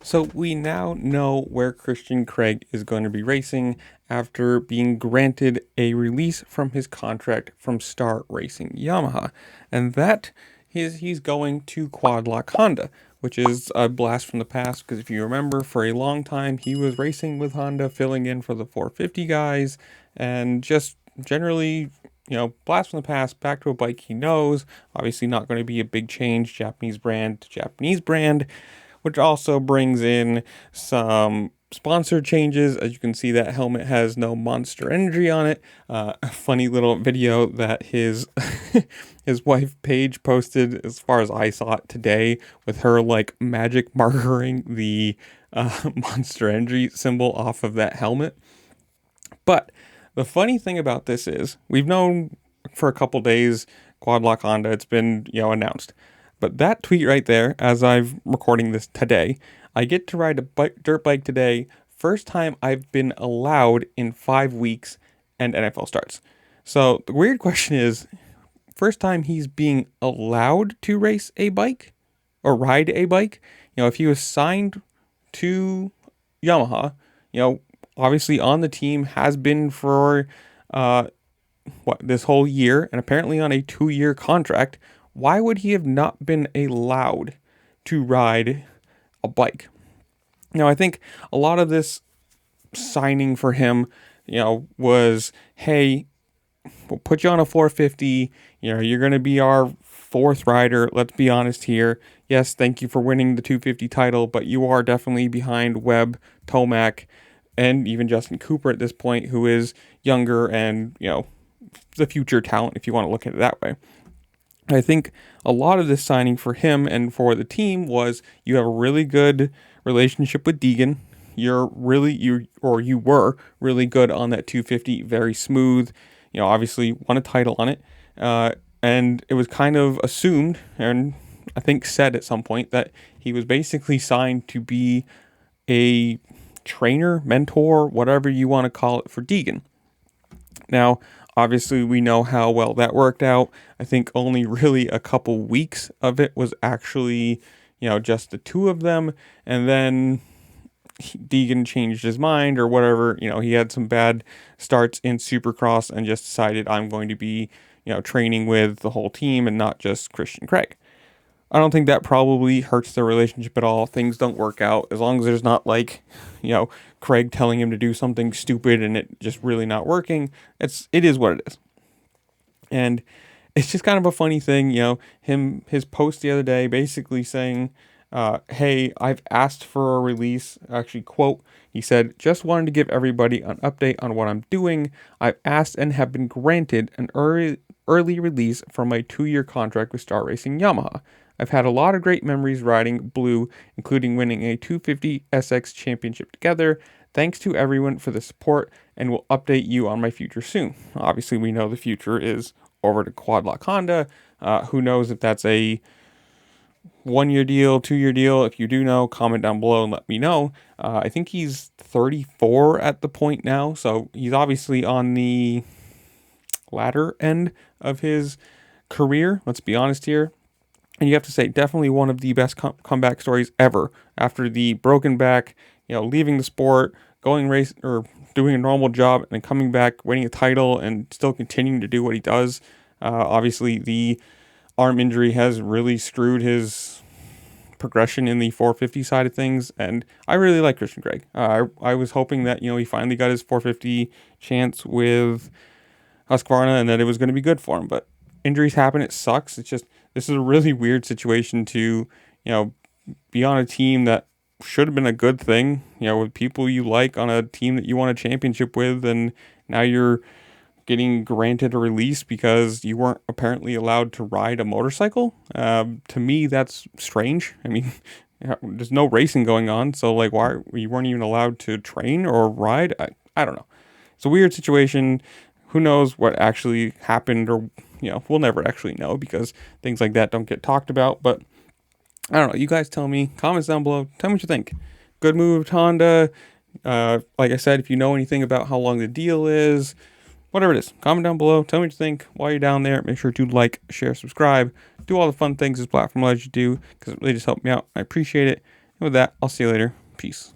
So we now know where Christian Craig is going to be racing after being granted a release from his contract from Star Racing Yamaha. And that is he's going to Quad Lock Honda, which is a blast from the past because if you remember, for a long time he was racing with Honda, filling in for the 450 guys, and just generally, blast from the past, back to a bike he knows. Obviously not going to be a big change, Japanese brand to Japanese brand, which also brings in some sponsor changes. As you can see, that helmet has no Monster Energy on it. A funny little video that his his wife Paige posted, as far as I saw it today, with her like magic markering the Monster Energy symbol off of that helmet. But the funny thing about this is, we've known for a couple days Quad Lock Honda. It's been announced. But that tweet right there, as I'm recording this today, I get to ride a dirt bike today. First time I've been allowed in 5 weeks and NFL starts. So the weird question is, first time he's being allowed to race a bike or ride a bike. If he was signed to Yamaha, obviously on the team, has been for this whole year, and apparently on a 2-year contract. Why would he have not been allowed to ride a bike? Now, I think a lot of this signing for him, was, hey, we'll put you on a 450. You're going to be our fourth rider. Let's be honest here. Yes, thank you for winning the 250 title, but you are definitely behind Webb, Tomac, and even Justin Cooper at this point, who is younger and, the future talent, if you want to look at it that way. I think a lot of this signing for him and for the team was, you have a really good relationship with Deegan. You were really good on that 250, very smooth. Obviously won a title on it. And it was kind of assumed, and I think said at some point, that he was basically signed to be a trainer, mentor, whatever you want to call it, for Deegan. Now, obviously, we know how well that worked out. I think only really a couple weeks of it was actually, just the two of them. And then Deegan changed his mind or whatever. He had some bad starts in Supercross and just decided, I'm going to be, training with the whole team and not just Christian Craig. I don't think that probably hurts their relationship at all. Things don't work out as long as there's not like, Craig telling him to do something stupid and it just really not working. It is what it is. And it's just kind of a funny thing, his post the other day basically saying, hey, I've asked for a release. Actually, quote, he said, just wanted to give everybody an update on what I'm doing. I've asked and have been granted an early release from my 2-year contract with Star Racing Yamaha. I've had a lot of great memories riding blue, including winning a 250 SX championship together. Thanks to everyone for the support, and we'll update you on my future soon. Obviously, we know the future is over to Quad Lock Honda. Who knows if that's a 1-year deal, 2-year deal? If you do know, comment down below and let me know. I think he's 34 at the point now, so he's obviously on the latter end of his career. Let's be honest here. And you have to say, definitely one of the best comeback stories ever. After the broken back, leaving the sport, going race or doing a normal job, and then coming back, winning a title, and still continuing to do what he does. Obviously, the arm injury has really screwed his progression in the 450 side of things, and I really like Christian Craig. I was hoping that he finally got his 450 chance with Husqvarna, and that it was going to be good for him. But injuries happen. It sucks. It's just, this is a really weird situation to, be on a team that should have been a good thing, with people you like on a team that you won a championship with, and now you're getting granted a release because you weren't apparently allowed to ride a motorcycle. To me, that's strange. I mean, there's no racing going on, so like, why you weren't even allowed to train or ride? I don't know. It's a weird situation. Who knows what actually happened, or we'll never actually know because things like that don't get talked about. But I don't know. You guys tell me. Comments down below. Tell me what you think. Good move, Honda. Like I said, if you know anything about how long the deal is, whatever it is, comment down below. Tell me what you think. While you're down there, make sure to like, share, subscribe, do all the fun things this platform allows you to do, because it really just helped me out. I appreciate it. with that, I'll see you later. Peace.